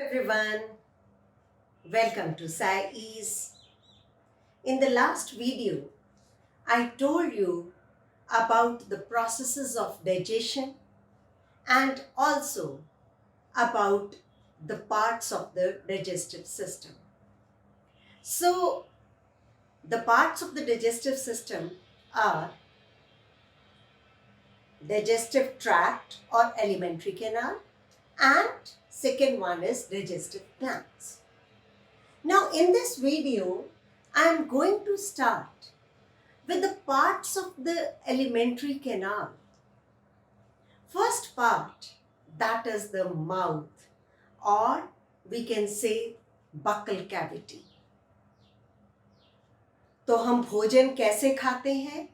Everyone, welcome to Sai Ease. In the last video, I told you about the processes of digestion and also about the parts of the digestive system. So, the parts of the digestive system are digestive tract or alimentary canal, and second one is digestive glands. Now, in this video, I am going to start with the parts of the alimentary canal. First part, that is the mouth, or we can say buccal cavity. तो हम भोजन कैसे खाते हैं?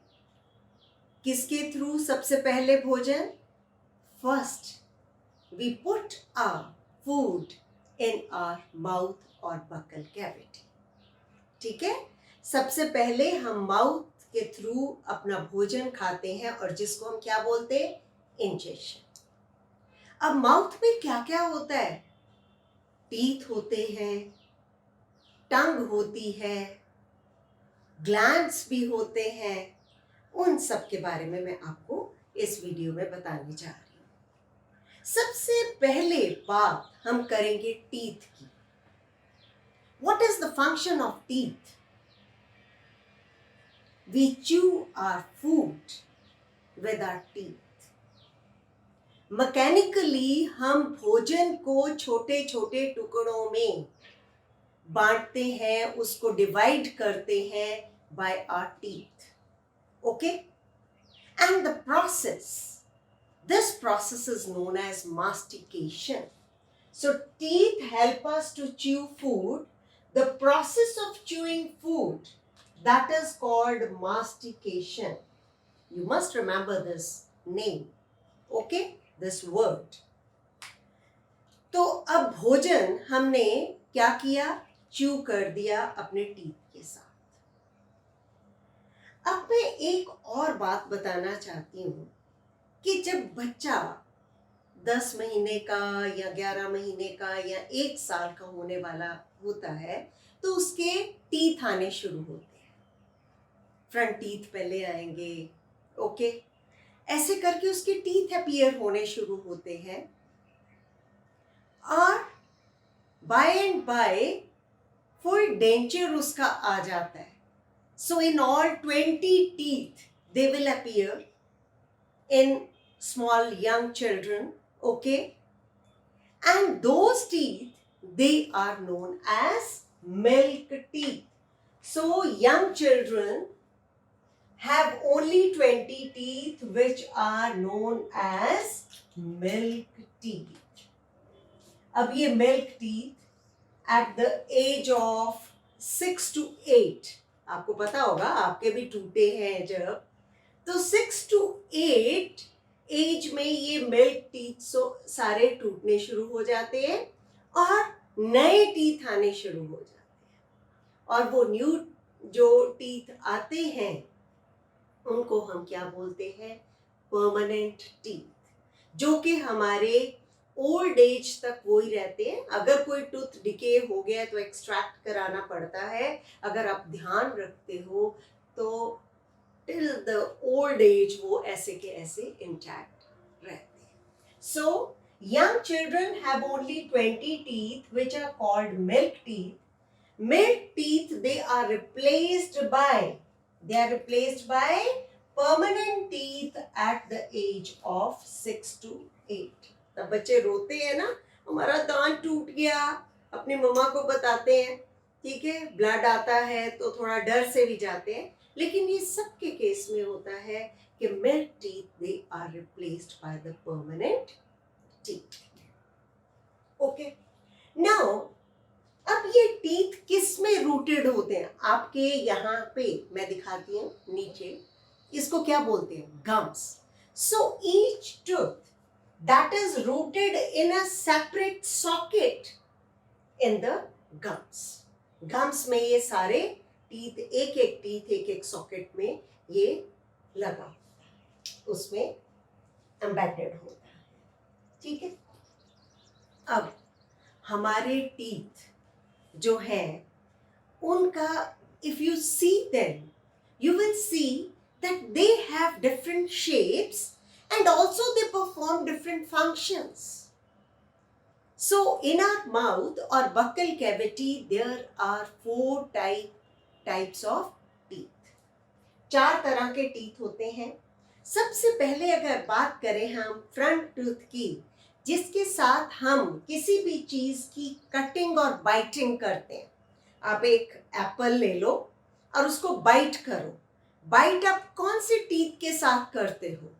किसके through सबसे पहले भोजन? First, we put our food in our mouth or buccal cavity. ठीक है? सबसे पहले हम माउथ के थ्रू अपना भोजन खाते हैं और जिसको हम क्या बोलते हैं? इंजेक्शन. अब माउथ में क्या क्या होता है? टीथ होते हैं, टंग होती है, ग्लैंड्स भी होते हैं. उन सब के बारे में मैं आपको इस वीडियो में बताने जा रही हूँ. सबसे पहले बात हम करेंगे टीथ की. What is the function of teeth? We chew our food with our teeth. Mechanically हम भोजन को छोटे छोटे टुकड़ों में बांटते हैं, उसको डिवाइड करते हैं by our teeth. Okay? And the process, this process is known as mastication. So teeth help us to chew food. The process of chewing food, that is called mastication. You must remember this name. Okay? This word. तो अब भोजन हमने क्या किया? Chew कर दिया अपने teeth के साथ. अब मैं एक और बात बताना चाहती हूँ कि जब बच्चा 10 महीने का या 11 महीने का या 1 साल का होने वाला होता है तो उसके टीथ आने शुरू होते हैं. फ्रंट टीथ पहले आएंगे. ओके? ऐसे करके उसके टीथ अपीयर होने शुरू होते हैं और by and by full denture उसका आ जाता है. So in all 20 teeth they will appear in small young children. Okay? And those teeth, they are known as milk teeth. So young children have only 20 teeth which are known as milk teeth. अब ये milk teeth at the age of 6 to 8, आपको पता होगा, आपके भी टूटे हैं जब, तो 6 to 8 एज में ये मिल्क टीथ सारे टूटने शुरू हो जाते हैं और नए टीथ आने शुरू हो जाते हैं. और वो न्यू जो टीथ आते हैं उनको हम क्या बोलते हैं? परमानेंट टीथ, जो कि हमारे ओल्ड एज तक वो ही रहते हैं. अगर कोई टूथ डिके हो गया तो एक्सट्रैक्ट कराना पड़ता है. अगर आप ध्यान रखते हो तो टिल द ओल्ड एज वो ऐसे के ऐसे इंटैक्ट रहते हैं. सो young children have only 20 teeth which are called milk teeth. Milk teeth, they are replaced by permanent teeth at the age of 6 to 8. तब बच्चे रोते हैं ना, हमारा दांत टूट गया, अपनी मम्मा को बताते हैं. ठीक है? ब्लड आता है तो थोड़ा डर से भी जाते हैं, लेकिन ये सबके केस में होता है कि milk teeth they are replaced by the permanent teeth. Okay? Now अब ये टीथ किस में रूटेड होते हैं? आपके यहाँ पे मैं दिखाती हूँ नीचे, इसको क्या बोलते हैं? Gums. So each tooth that is rooted in a separate socket in the gums. Gums में ये सारे टीथ, एक एक टीथ एक एक सॉकेट में ये लगा, उसमें एम्बेडेड होता है. ठीक है? अब हमारे टीथ जो हैं उनका, if you see them, you will see that they have different shapes and also they perform different functions. So in our mouth or buccal cavity there are 4 types of teeth. 4 तरह के teeth होते हैं. सबसे पहले अगर बात करें हम फ्रंट टूथ की, जिसके साथ हम किसी भी चीज की कटिंग और बाइटिंग करते हैं. आप एक एप्पल ले लो और उसको बाइट करो. बाइट आप कौन से टीथ के साथ करते हो?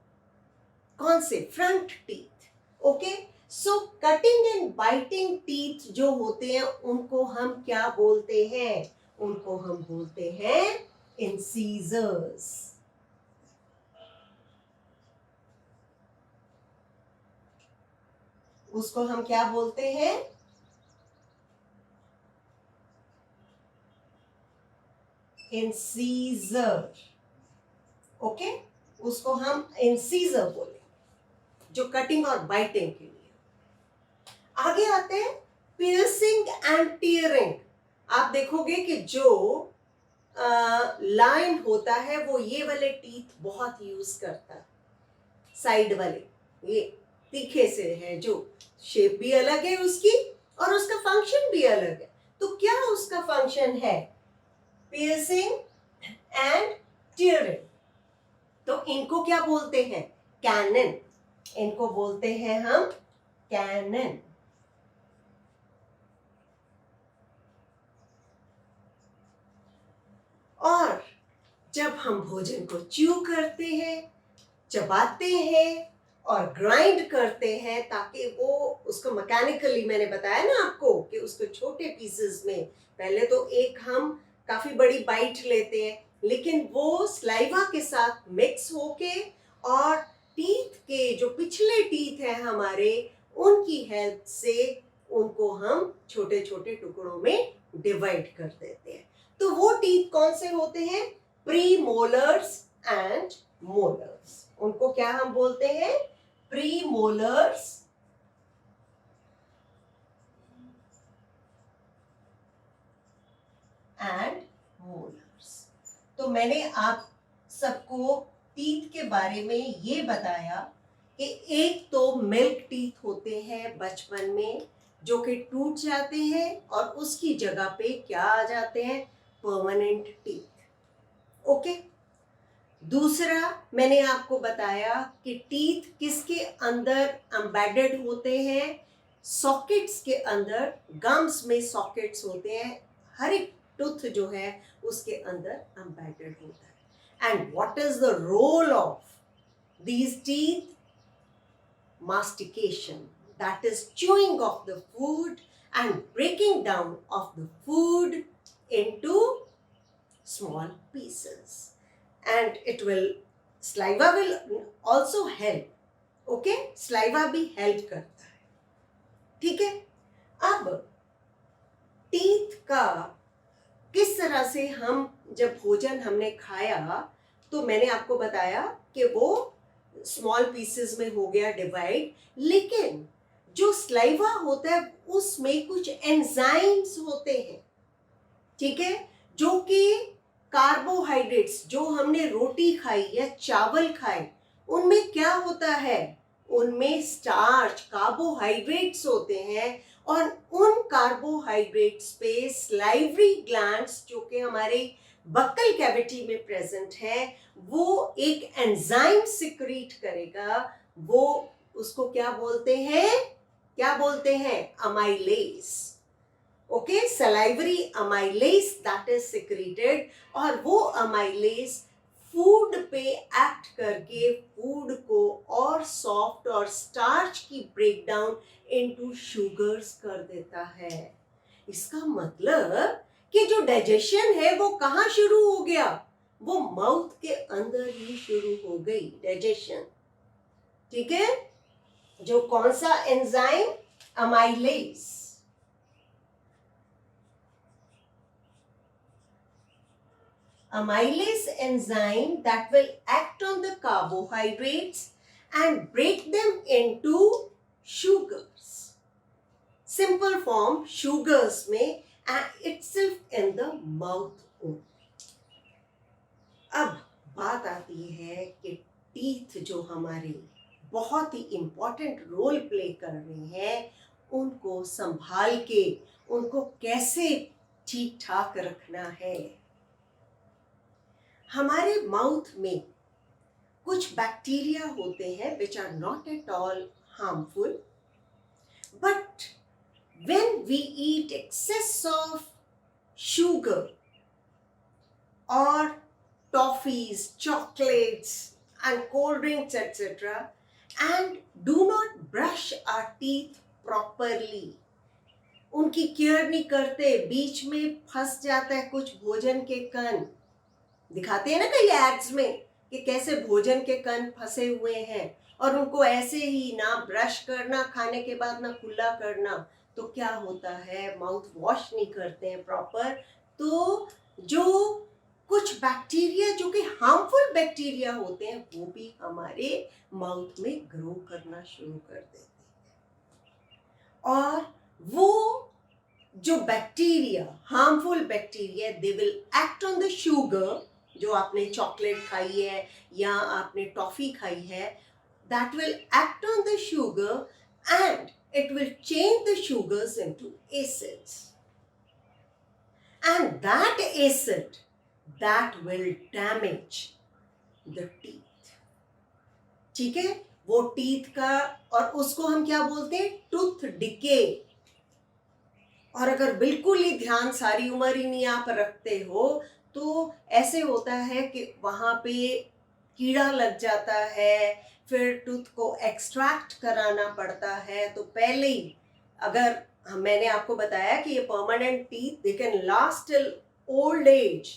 कौन से? Front teeth. Okay, so cutting and biting teeth जो होते हैं उनको हम क्या बोलते हैं? उनको हम बोलते हैं इंसीजर्स. उसको हम क्या बोलते हैं? इंसीजर. ओके, उसको हम इंसीजर बोले, जो कटिंग और बाइटिंग के लिए. आगे आते हैं पियर्सिंग एंड टीयरिंग. आप देखोगे कि जो लाइन होता है वो ये वाले टीथ बहुत यूज करता है. साइड वाले ये तीखे से है, जो शेप भी अलग है उसकी और उसका फंक्शन भी अलग है. तो क्या उसका फंक्शन है? Piercing and tearing. तो इनको क्या बोलते हैं? कैनन. इनको बोलते हैं हम कैनन. और जब हम भोजन को च्यू करते हैं, चबाते हैं और ग्राइंड करते हैं ताकि वो उसको मैकेनिकली, मैंने बताया ना आपको कि उसको छोटे पीसेस में, पहले तो एक हम काफी बड़ी बाइट लेते हैं, लेकिन वो स्लाइवा के साथ मिक्स होके और टीथ के जो पिछले टीथ हैं हमारे, उनकी हेल्प से उनको हम छोटे छोटे टुकड़ों में डिवाइड कर देते हैं. तो वो टीथ कौन से होते हैं? Pre molars and molars. उनको क्या हम बोलते हैं? Pre molars and molars. तो मैंने आप सबको टीथ के बारे में ये बताया कि एक तो मिल्क टीथ होते हैं बचपन में, जो कि टूट जाते हैं और उसकी जगह पे क्या आ जाते हैं? Permanent teeth. ओके. दूसरा मैंने आपको बताया कि टीथ किसके अंदर एम्बेडेड होते हैं? सॉकेट्स के अंदर. गम्स में सॉकेट्स होते हैं. हर एक टूथ जो है उसके अंदर एम्बेडेड होता है. And what is the role of these teeth? mastication, that is chewing of the food and breaking down of the food into small pieces. And it will, saliva will also help. Okay, saliva भी help करता है. ठीक है. अब teeth का किस तरह से हम, जब भोजन हमने खाया तो मैंने आपको बताया कि वो स्मॉल पीसेस में हो गया डिवाइड, लेकिन जो स्लाइवा होता है उसमें कुछ एंजाइम्स होते हैं. ठीक है, जो कि कार्बोहाइड्रेट्स, जो हमने रोटी खाई या चावल खाए, उनमें क्या होता है? उनमें स्टार्च, कार्बोहाइड्रेट्स होते हैं और उन कार्बोहाइड्रेट्स पे स्लाइवरी ग्लैंड्स, जो कि हमारे बक्कल कैविटी में प्रेजेंट है, वो एक एंजाइम सिक्रीट करेगा. वो उसको क्या बोलते हैं? क्या बोलते हैं? Amylase. Okay, salivary amylase that is secreted. और वो अमाइलेज फूड पे एक्ट करके फूड को और सॉफ्ट और स्टार्च की ब्रेकडाउन इनटू शुगर्स कर देता है. इसका मतलब कि जो डाइजेशन है वो कहाँ शुरू हो गया? वो माउथ के अंदर ही शुरू हो गई डाइजेशन. ठीक है. जो कौन सा enzyme? Amylase. Amylase enzyme that will act on the carbohydrates and break them into sugars. Simple form sugars में and itself in the mouth only. अब बात आती है कि टीथ जो हमारे बहुत ही इम्पोर्टेंट रोल प्ले कर रहे हैं, उनको संभाल के उनको कैसे ठीक ठाक रखना है। हमारे माउथ में कुछ बैक्टीरिया होते हैं which are not at all harmful, but when we eat excess of sugar or toffees, chocolates and cold drinks etc. and do not brush our teeth properly, उनकी केयर नहीं करते, बीच में फंस जाता है कुछ भोजन के कण। दिखाते हैं ना कई एड्स में कि कैसे भोजन के कण फंसे हुए हैं, और उनको ऐसे ही ना ब्रश करना, खाने के बाद ना कुल्ला करना, तो क्या होता है, माउथ वॉश नहीं करते हैं प्रॉपर, तो जो कुछ बैक्टीरिया जो कि हार्मफुल बैक्टीरिया होते हैं वो भी हमारे माउथ में ग्रो करना शुरू कर देते हैं। और वो जो bacteria, harmful bacteria, they will act on the sugar, जो आपने चॉकलेट खाई है या आपने टॉफी खाई है, that will act on the sugar and it will change the sugars into acids, and that acid that will damage the teeth। ठीक है, वो टीथ का, और उसको हम क्या बोलते हैं, टूथ डिके। और अगर बिल्कुल ही ध्यान सारी उम्र ही नहीं आप रखते हो तो ऐसे होता है कि वहां पे कीड़ा लग जाता है, फिर टूथ को एक्सट्रैक्ट कराना पड़ता है। तो पहले ही, अगर मैंने आपको बताया कि ये permanent teeth they can last till old age,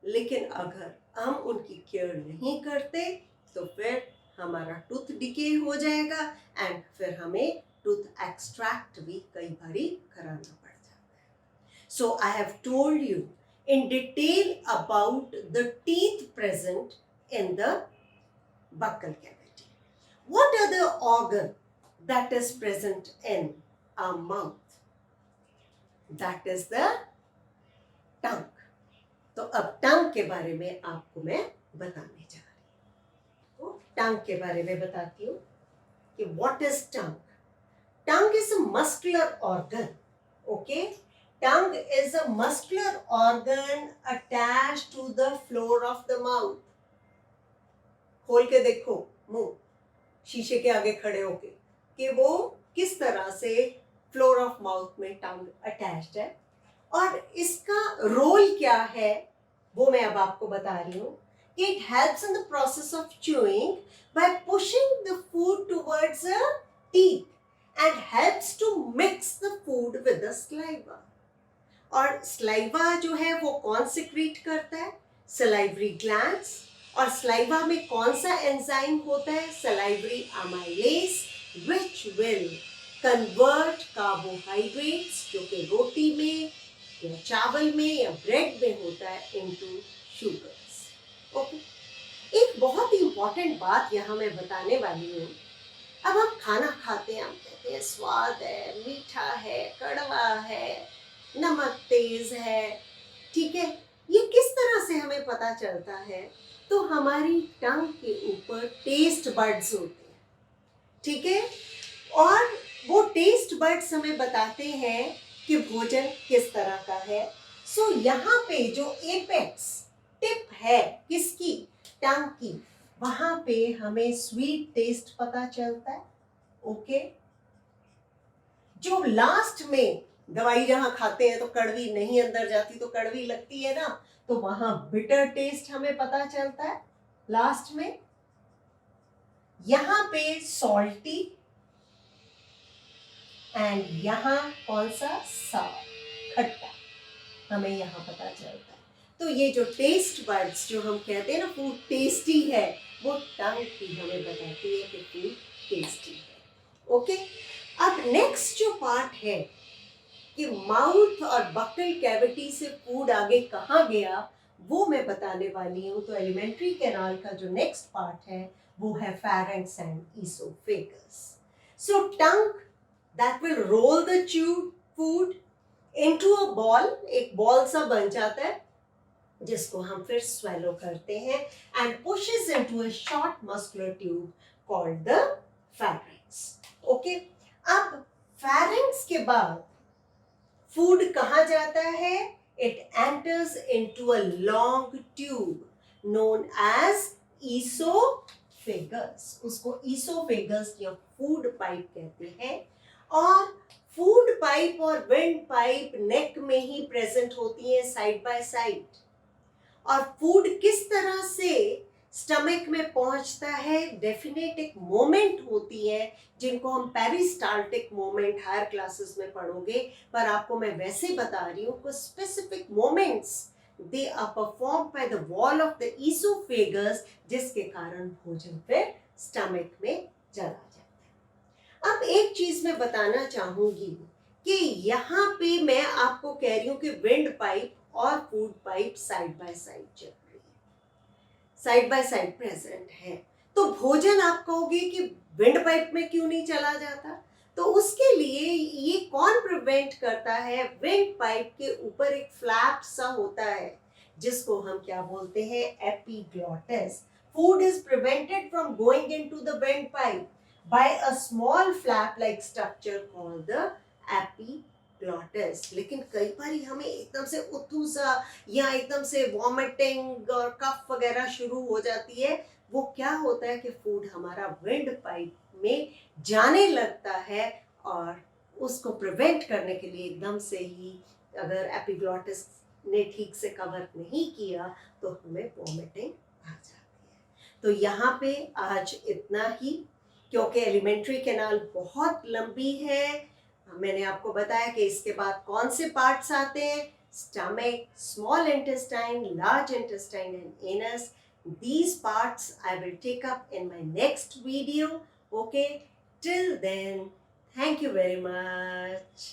लेकिन अगर हम उनकी केयर नहीं करते तो फिर हमारा टूथ डिके हो जाएगा एंड फिर हमें टूथ एक्सट्रैक्ट भी कई बारी कराना पड़ जाता है। So I have told you in detail about the teeth present in the buccal cavity. What are the organ that is present in our mouth? That is the tongue. तो अब टंग के बारे में आपको मैं बताने जा रही हूँ। तो टंग के बारे में बताती हूँ कि what is tongue? Tongue is a muscular organ. Okay? Tongue is a muscular organ attached to the floor of the mouth. खोल के देखो मुंह, शीशे के आगे खड़े होके, कि वो किस तरह से फ्लोर ऑफ माउथ में टंग अटैच्ड है और इसका रोल क्या है वो मैं अब आपको बता रही हूँ। It helps in the process of chewing by pushing the food towards the teeth and helps to mix the food with the saliva. और स्लाइवा जो है वो कौन सिक्रीट करता है, सलाइवरी ग्लैंड्स। और स्लाइवा में कौन सा एंजाइम होता है, salivary amylase, which will convert carbohydrates जो कि रोटी में या चावल में या ब्रेड में होता है इनटू शुगर्स। ओके, एक बहुत ही इंपॉर्टेंट बात यहाँ मैं बताने वाली हूँ। अब हम खाना खाते हैं, हम कहते हैं स्वाद है, मीठा है, कड़वा है, नमक तेज है, ठीक है, ये किस तरह से हमें पता चलता है, तो हमारी टंग के ऊपर टेस्ट बड्स होते हैं, ठीक है, और वो टेस्ट बड्स हमें बताते हैं कि भोजन किस तरह का है। सो यहाँ पे जो एपेक्स टिप है किसकी, टंग की, वहां पे हमें स्वीट टेस्ट पता चलता है। ओके, जो लास्ट में दवाई जहां खाते हैं तो कड़वी नहीं अंदर जाती, तो कड़वी लगती है ना, तो वहां बिटर टेस्ट हमें पता चलता है लास्ट में। यहां पे सॉल्टी एंड यहां कौन सा, सावर, खट्टा, हमें यहां पता चलता है। तो ये जो टेस्ट बड्स जो हम कहते हैं ना फूड टेस्टी है, वो टंग की हमें बताती है कि फूड टेस्टी है। ओके, अब नेक्स्ट जो पार्ट है कि माउथ और बक्कल कैविटी से फूड आगे कहाँ गया, वो मैं बताने वाली हूँ। तो एलिमेंट्री कैनाल का जो नेक्स्ट पार्ट है वो है pharynx and oesophagus. So tongue that will roll the chewed food into a ball. एक बॉल सा बन जाता है जिसको हम फिर swallow करते हैं and pushes into a short muscular tube called the pharynx. Okay, अब pharynx के बाद फूड कहाँ जाता है? It enters into a long tube known as esophagus. उसको esophagus या फूड पाइप कहते हैं. और फूड पाइप और विंड पाइप नेक में ही प्रेजेंट होती है साइड बाय साइड. और फूड किस तरह से स्टमक में पहुंचता है, डेफिनेट एक मोमेंट होती है जिनको हम पेरिस्टाल्टिक मोमेंट हायर क्लासेस में पढ़ोगे, पर आपको मैं वैसे बता रही हूँ कुछ specific moments they are perform by the wall of the oesophagus, जिसके कारण भोजन फिर स्टमक में चला जाता है. अब एक चीज मैं बताना चाहूंगी कि यहाँ पे मैं आपको कह रही हूँ कि विंड पाइप और food pipe side by side चल रही है, साइड बाय साइड प्रेजेंट है. तो भोजन आप कहोगे कि विंड पाइप में क्यों नहीं चला जाता? तो उसके लिए ये कौन प्रिवेंट करता है? विंड पाइप के ऊपर एक फ्लैप सा होता है जिसको हम क्या बोलते हैं? Epiglottis. Food is prevented from going into the wind pipe by a small flap like structure called the epiglottis. लेकिन कई बार हमें एकदम से उथू सा या एकदम से वॉमिटिंग और कफ वगैरह शुरू हो जाती है. वो क्या होता है कि फूड हमारा विंड पाइप में जाने लगता है और उसको प्रिवेंट करने के लिए एकदम से ही अगर एपिग्लॉटिस ने ठीक से कवर नहीं किया तो हमें वॉमिटिंग आ जाती है. तो यहाँ पे आज इतना ही, क्योंकि एलिमेंट्री कैनाल बहुत लंबी है. मैंने आपको बताया कि इसके बाद कौन से पार्ट्स आते हैं? Stomach, small intestine, large intestine and anus. These parts I will take up in my next video. Okay, till then, thank you very much.